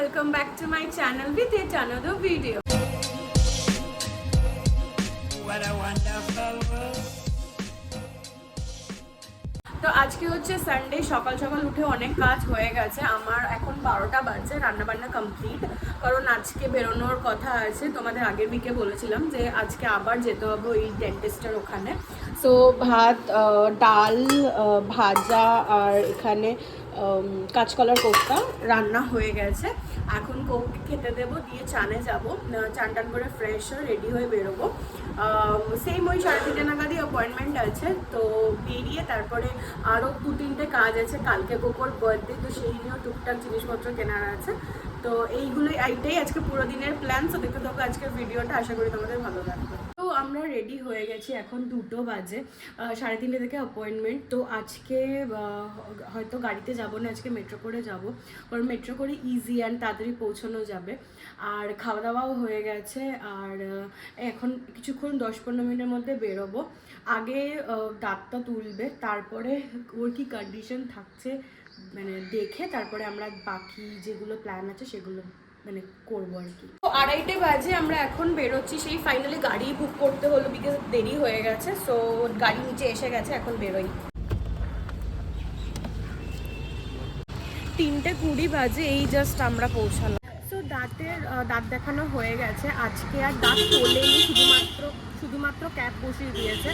welcome back to my channel with yet another video. What a wonderful world. তো আজকে হচ্ছে Sunday, সকাল সকাল উঠে অনেক কাজ হয়ে গেছে। আমার এখন 12টা বাজে, রান্নাবান্না কমপ্লিট, কারণ আজকে বেরোনোর কথা আছে। তোমাদের আগের উইকে বলেছিলাম যে আজকে আবার যেতে হবে ওই ডেন্টিস্টের ওখানে। সো ভাত, ডাল, ভাজা আর এখানে কাঁচকলার কোফতা রান্না হয়ে গেছে। এখন কোককে খেতে দেবো, দিয়ে চানে যাবো, চান টান করে ফ্রেশ হয়ে রেডি হয়ে বেরোবো। সেম ওই 3:30 নাগাদই অ্যাপয়েন্টমেন্ট আছে। তো বেরিয়ে তারপরে আরও 2-3টে কাজ আছে। কালকে কোকোর বার্থডে, তো সেই নিয়েও টুকটাক জিনিসপত্র কেনার আছে। তো এইটাই আজকে পুরো দিনের প্ল্যান। তো দেখতে থাকো আজকের ভিডিওটা, আশা করি তোমাদের ভালো লাগবে। তো আমরা রেডি হয়ে গেছি, এখন 2টো বাজে, 3:30 থেকে অ্যাপয়েন্টমেন্ট। তো আজকে হয়তো গাড়িতে যাব না, আজকে মেট্রো করে যাব, কারণ মেট্রো করে ইজি অ্যান্ড তাড়াতাড়ি পৌঁছানো যাবে। আর খাওয়া দাওয়াও হয়ে গেছে, আর এখন কিছুক্ষণ 10-15 মিনিটের মধ্যে বেরোবো। আগে দাঁতটা তুলবে, তারপরে ওর কি কন্ডিশন থাকছে মানে দেখে তারপরে আমরা বাকি যেগুলো প্ল্যান আছে সেগুলো মানে করবো আর কি। তো 2:30 বাজে আমরা এখন বেরোচ্ছি। সেই ফাইনালি গাড়ি বুক করতে হলো, বিকজ দেরি হয়ে গেছে। সো গাড়ি নিচে এসে গেছে, এখন বেরোই। 3:20 বাজে, এই জাস্ট আমরা পৌঁছালাম। সো দাঁত দেখানো হয়ে গেছে। আজকে আর দাঁত তোলেনি, শুধুমাত্র ক্যাপ বসিয়ে দিয়েছে।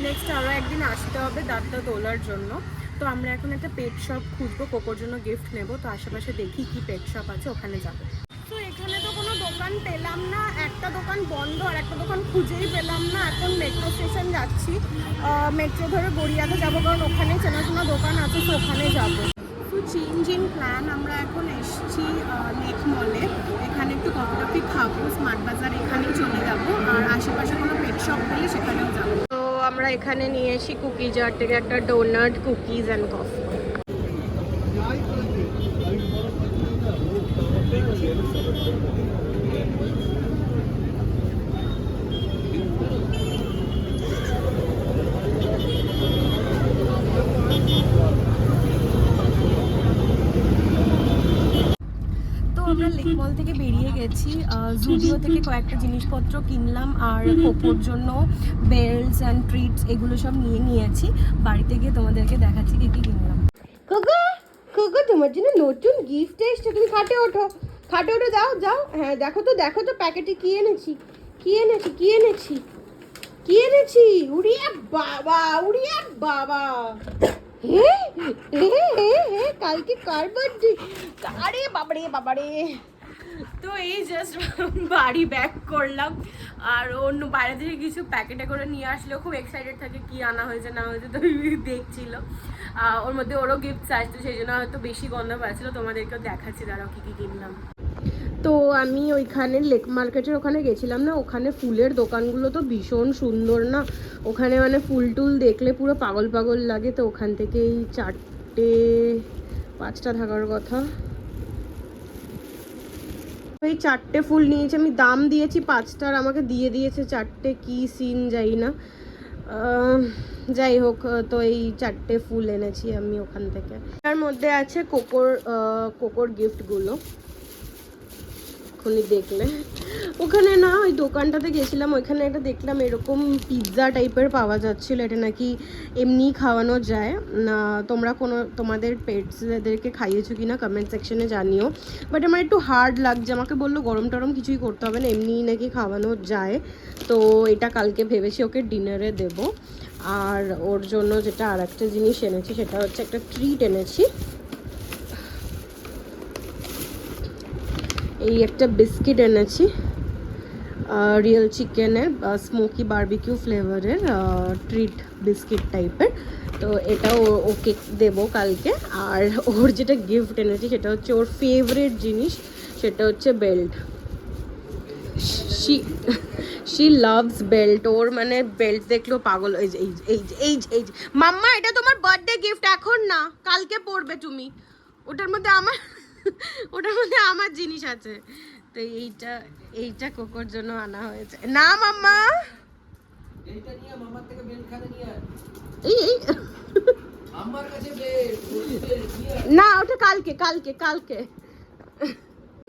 নেক্সট আরও একদিন আসতে হবে দাঁতটা তোলার জন্য। তো আমরা এখন একটা পেট শপ খুঁজবো, কোকোর জন্য গিফট নেব। তো আশেপাশে দেখি কি পেট শপ আছে, ওখানে যাবো। তো এখানে তো কোনো দোকান পেলাম না, একটা দোকান বন্ধ আর একটা দোকান খুঁজেই পেলাম না। এখন মেট্রো স্টেশন যাচ্ছি, মেট্রো ধরে গড়িয়াতে যাবো, কারণ ওখানে চেনাশোনা দোকান আছে, তো ওখানে যাবো। তো চেঞ্জ ইন প্ল্যান, আমরা এখন এসেছি লেক মলে। এখানে একটু কফি টফি খাবো, স্মার্ট বাজার এখানেই চলে যাবো, আর আশেপাশে কোনো পেট শপ পেলে সেখানেও যাবো। তো আমরা এখানে নিয়ে এসি কুকিজ আর থেকে একটা ডোনাট, কুকিজ অ্যান্ড কফি। আমরা লেক মল থেকে বেরিয়ে গেছি, জুডিও থেকে কয়েকটা জিনিসপত্র কিনলাম, আর কোকোর জন্য বেল্টস অ্যান্ড ট্রিটস এগুলো সব নিয়েছি। বাড়িতে গিয়ে তোমাদেরকে দেখাচ্ছি কি কি কিনলাম। কোকো তোমার জন্য নতুন গিফট এসছে, তুমি খাটে ওঠো, যাও। হ্যাঁ দেখো তো প্যাকেটে কি এনেছি। উড়িয়া বাবা হে কালকে কার বার্থডে? আরে বাবারে। তো এই জাস্ট বাড়ি ব্যাক করলাম, আর অন্য বাইরে থেকে কিছু প্যাকেটে করে নিয়ে আসলেও খুব এক্সাইটেড থাকে কি আনা হয়েছে না হয়েছে। তো দেখছিল, ওর মধ্যে ওরও গিফটস আসতো, সেই জন্য হয়তো বেশি গন্ধ পাচ্ছিল। তোমাদেরকেও দেখাচ্ছি দাঁড়াও কি কি কিনলাম। তো আমি ওইখানে লেক মার্কেটের ওখানে গেছিলাম না, ওখানে ফুলের দোকানগুলো তো ভীষণ সুন্দর না, ওখানে মানে ফুল টুল দেখলে পুরো পাগল লাগে। তো ওখান থেকে এই 4-5টা থাকার কথা, এই 4টে ফুল নিয়েছি আমি, দাম দিয়েছি 5টার, আমাকে দিয়ে দিয়েছে 4টে, কি সিন যাই না। যাই হোক, তো এই 4টে ফুল এনেছি আমি ওখান থেকে। তার মধ্যে আছে কোকোর গিফটগুলো। এখনই দেখলে ওখানে না, ওই দোকানটাতে গেছিলাম, ওইখানে একটা দেখলাম এরকম পিৎজা টাইপের পাওয়া যাচ্ছিল। এটা নাকি এমনি খাওয়ানো যায় না, তোমরা তোমাদের পেটসদেরকে খাইয়েছো কি না কমেন্ট সেকশনে জানিও। বাট আমার একটু হার্ড লাগছে, আমাকে বললো গরম টরম কিছুই করতে হবে না, এমনিই নাকি খাওয়ানো যায়। তো এটা কালকে ভেবেছি ওকে ডিনারে দেব। আর ওর জন্য যেটা আর একটা জিনিস এনেছি সেটা হচ্ছে একটা ট্রিট এনেছি, এই একটা বিস্কিট এনেছি, রিয়েল চিকেনের স্মোকি বারবিকিউ ফ্লেভারের ট্রিট বিস্কিট টাইপের। তো এটাও ওকে দেবো কালকে। আর ওর যেটা গিফট এনেছি সেটা হচ্ছে ওর ফেভারিট জিনিস, সেটা হচ্ছে বেল্ট। শি লাভস বেল্ট, ওর মানে বেল্ট দেখলেও পাগল। এই মাম্মা, এটা তোমার বার্থডে গিফট, এখন না কালকে পরবে তুমি। ওটার মধ্যে আমার জিনিস আছে। তো এইটা কোকোর জন্য আনা হয়েছে। না মাম্মা, এইটা নিয়ে মামার থেকে বেল্ট খানে নিয়ে এই আমার কাছে বেল্ট না, ওটা কালকে।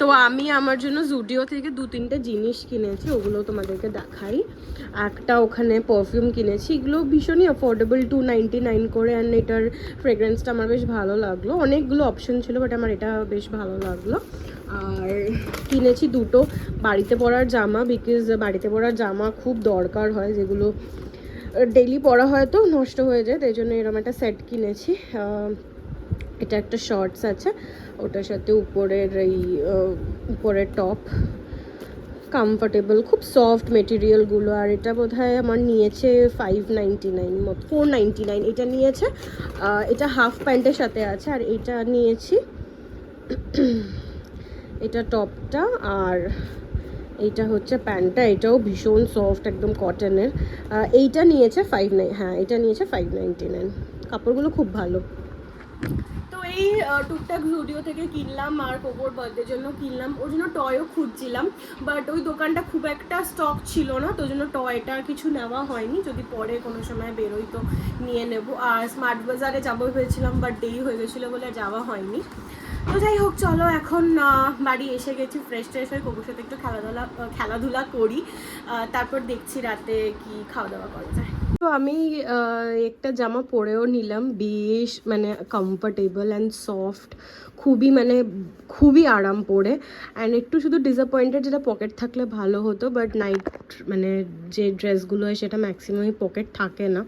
তো আমি আমার জন্য জুডিও থেকে 2-3টে জিনিস কিনেছি, ওগুলো তোমাদেরকে দেখাই। একটা ওখানে পারফিউম কিনেছি, এগুলো ভীষণই অ্যাফোর্ডেবল, 299 করে। অ্যান্ড এটার ফ্রেগ্রেন্সটা আমার বেশ ভালো লাগলো। অনেকগুলো অপশন ছিল বাট আমার এটা বেশ ভালো লাগলো। আর কিনেছি 2টো বাড়িতে পরার জামা, বিকজ বাড়িতে পরার জামা খুব দরকার হয়, যেগুলো ডেইলি পরা হয় তো নষ্ট হয়ে যায়, তাই জন্য এরকম একটা সেট কিনেছি। এটা একটা শর্টস আছে, ওটার সাথে উপরের এই উপরের টপ, কমফোর্টেবল, খুব সফট মেটেরিয়ালগুলো। আর এটা বোধহয় আমার নিয়েছে 599 মতো, 499 এটা নিয়েছে। এটা হাফ প্যান্টের সাথে আছে। আর এটা নিয়েছি, এটা টপটা, আর এইটা হচ্ছে প্যান্টটা, এটাও ভীষণ সফট, একদম কটনের। এইটা নিয়েছে এটা নিয়েছে 599। কাপড়গুলো খুব ভালো। তো এই টুকটাক জুডিও থেকে কিনলাম, আর কোকোর বার্থডের জন্য কিনলাম। ওর জন্য টয়ও খুঁজছিলাম, বাট ওই দোকানটা খুব একটা স্টক ছিল না, তো জন্য টয়টা আর কিছু নেওয়া হয়নি। যদি পরে কোনো সময় বেরোই তো নিয়ে নেব। আর স্মার্ট বাজারে যাবো ভেবেছিলাম, বাট দেরি হয়ে গেছিলো বলে যাওয়া হয়নি। তো যাই হোক, চলো এখন বাড়ি এসে গেছি, ফ্রেশ ট্রেশ হয়ে কোকোর সাথে একটু খেলাধুলা করি, তারপর দেখছি রাতে কি খাওয়া দাওয়া করা যায়। তো আমি একটা জামা পরেও নিলাম, বেশ মানে কমফোর্টেবল অ্যান্ড সফট, খুবই আরাম পরে। অ্যান্ড একটু শুধু ডিসঅ্যাপয়েন্টেড, যেটা পকেট থাকলে ভালো হতো, বাট নাইট মানে যে ড্রেসগুলো হয় সেটা ম্যাক্সিমামই পকেট থাকে না।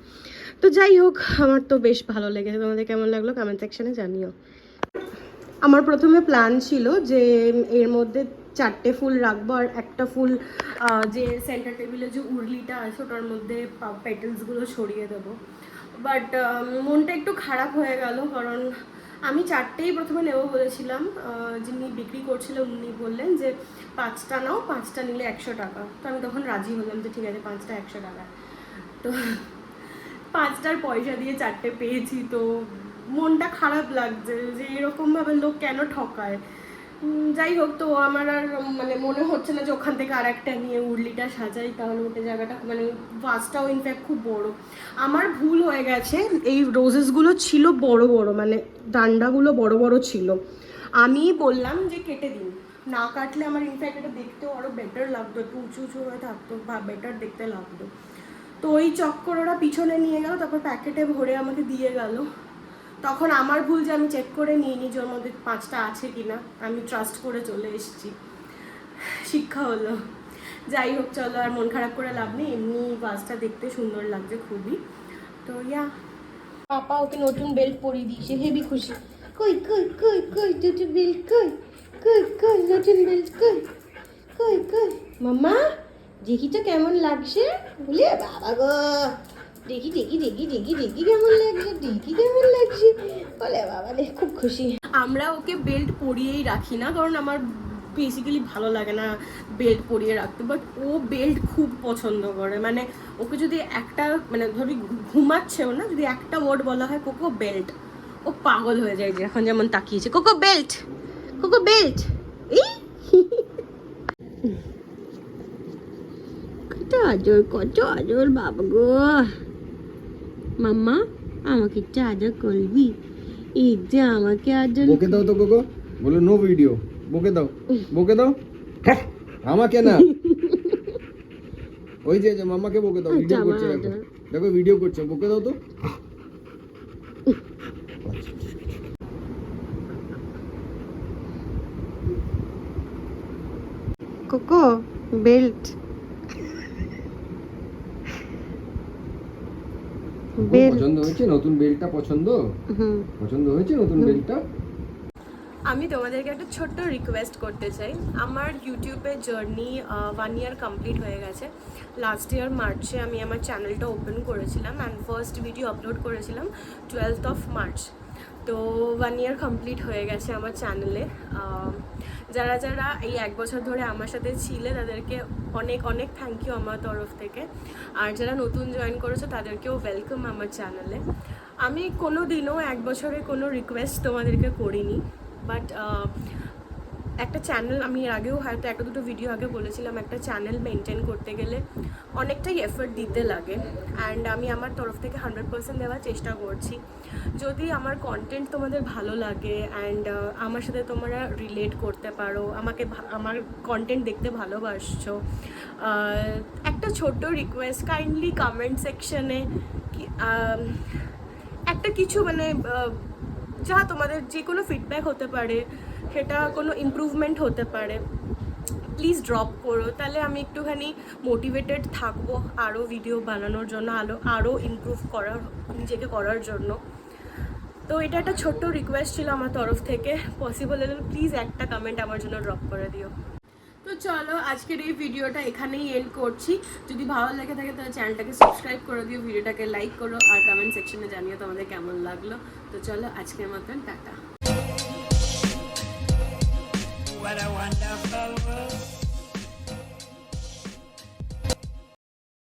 তো যাই হোক, আমার তো বেশ ভালো লেগেছে। তোমাদের কেমন লাগলো কমেন্ট সেকশনে জানিও। আমার প্রথমে প্ল্যান ছিল যে এর মধ্যে 4টে ফুল রাখবো, আর একটা ফুল যে সেন্টার টেবিলে যে উর্লিটা আছে ওটার মধ্যে পেটেলসগুলো ছড়িয়ে দেবো। বাট মনটা একটু খারাপ হয়ে গেল, কারণ আমি 4টেই প্রথমে নেবো বলেছিলাম। যিনি বিক্রি করছিলেন উনি বললেন যে 5টা নাও, 5টা নিলে 100 টাকা। তো আমি তখন রাজি হলাম যে ঠিক আছে, 5টা 100 টাকা। তো 5টার পয়সা দিয়ে 4টে পেয়েছি, তো মনটা খারাপ লাগছে যে এরকমভাবে লোক কেন ঠকায়। যাই হোক, তো আমার আর মানে মনে হচ্ছে না যে ওখান থেকে আর একটা নিয়ে উর্লিটা সাজাই, তাহলে ওটা জায়গাটা মানে ভাসটাও ইনফ্যাক্ট খুব বড়। আমার ভুল হয়ে গেছে, এই রোজেসগুলো ছিল বড় বড়, মানে ডান্ডাগুলো বড় বড় ছিল। আমি বললাম যে কেটে দিন, না কাটলে আমার ইনফ্যাক্ট এটা দেখতেও আরও বেটার লাগতো, একটু উঁচু উঁচু হয়ে থাকতো বা বেটার দেখতে লাগতো। তো ওই চক্কর ওরা পিছনে নিয়ে গেল, তারপর প্যাকেটে ভরে আমাকে দিয়ে গেল। তখন আমার ভুল যে আমি চেক করে নিয়ে নিই যে ওর মধ্যে 5টা আছে কিনা, আমি ট্রাস্ট করে চলে এসেছি, শিক্ষা হলো। যাই হোক, চলো আর মন খারাপ করে লাভ নেই, এমনি বাসটা দেখতে সুন্দর লাগছে খুবই। তো পাপা ওকে নতুন বেল্ট পরিয়ে দিয়েছে, হেভি খুশি। কই কই কই কই নতুন বেল্ট, কই কই কই নতুন বেল্ট, কই কই কই মাম্মা দেখি তো কেমন লাগছে। বলে বাবা গো, দেখি দেখি দেখি দেখি দেখি কেমন লাগছে, দেখি কেমন লাগছে, বলে বাবা দেখ, খুব খুশি। আমরা ওকে বেল্ট পরিয়েই রাখি না, কারণ আমার বেসিক্যালি ভালো লাগে না বেল্ট পরিয়ে রাখতে, বাট ও বেল্ট খুব পছন্দ করে। মানে ওকে যদি একটা মানে ধরি ঘুমাচ্ছেও না, যদি একটা ওয়ার্ড বলা হয় কোকো বেল্ট, ও পাগল হয়ে যায়। যে এখন যেমন তাকিয়েছে, কোকো বেল্ট, কোকো বেল্ট। এই কত আদর বাবা গো। মাম্মা আমাকে একটু আদর করবি, এই যে আমাকে আদর। বকে দাও তো কোকো, বলো নো ভিডিও, বকে দাও, বকে দাও। আমাকে না, ওই যে মাম্মাকে বকে দাও, ভিডিও করছে, দেখো দেখো ভিডিও করছে, বকে দাও তো। কোকো বেল্ট, পছন্দ হয়েছে নতুন বেল্টটা? পছন্দ হয়েছে নতুন বেল্টটা? আমি তোমাদেরকে একটা ছোট্ট রিকোয়েস্ট করতে চাই। আমার ইউটিউবে জার্নি 1 ইয়ার কমপ্লিট হয়ে গেছে। লাস্ট ইয়ার মার্চে আমি আমার চ্যানেলটা ওপেন করেছিলাম অ্যান্ড ফার্স্ট ভিডিও আপলোড করেছিলাম 12th মার্চ। তো 1 ইয়ার কমপ্লিট হয়ে গেছে আমার চ্যানেলে। যারা যারা এই 1 বছর ধরে আমার সাথে ছিলে তাদেরকে অনেক অনেক থ্যাংক ইউ আমার তরফ থেকে। আর যারা নতুন জয়েন করেছো তাদেরকেও ওয়েলকাম আমার চ্যানেলে। আমি কোনো দিনও 1 বছরে কোনো রিকোয়েস্ট তোমাদেরকে করিনি, বাট একটা চ্যানেল, আমি এর আগেও হয়তো একটা দুটো ভিডিও আগে বলেছিলাম, একটা চ্যানেল মেনটেন করতে গেলে অনেকটাই এফর্ট দিতে লাগে, অ্যান্ড আমি আমার তরফ থেকে 100% দেওয়ার চেষ্টা করছি। যদি আমার কন্টেন্ট তোমাদের ভালো লাগে অ্যান্ড আমার সাথে তোমরা রিলেট করতে পারো, আমার কন্টেন্ট দেখতে ভালোবাসছো, একটা ছোট্ট রিকোয়েস্ট, কাইন্ডলি কমেন্ট সেকশনে একটা কিছু মানে যা তোমাদের যে কোনো ফিডব্যাক হতে পারে, সেটা কোনো ইমপ্রুভমেন্ট হতে পারে, প্লিজ ড্রপ করো। তাহলে আমি একটুখানি মোটিভেটেড থাকবো আরও ভিডিও বানানোর জন্য, আরও ইমপ্রুভ করার, নিজেকে করার জন্য। তো এটা একটা ছোট্ট রিকোয়েস্ট ছিল আমার তরফ থেকে, পসিবল হলে প্লিজ একটা কমেন্ট আমার জন্য ড্রপ করে দিও। তো চলো আজকের এই ভিডিওটা এখানেই এন্ড করছি। যদি ভালো লেগে থাকে তাহলে চ্যানেলটাকে সাবস্ক্রাইব করে দিও, ভিডিওটাকে লাইক করো, আর কমেন্ট সেকশনে জানিও তোমাদের কেমন লাগলো। তো চলো আজকের মতন টাটা। What a wonderful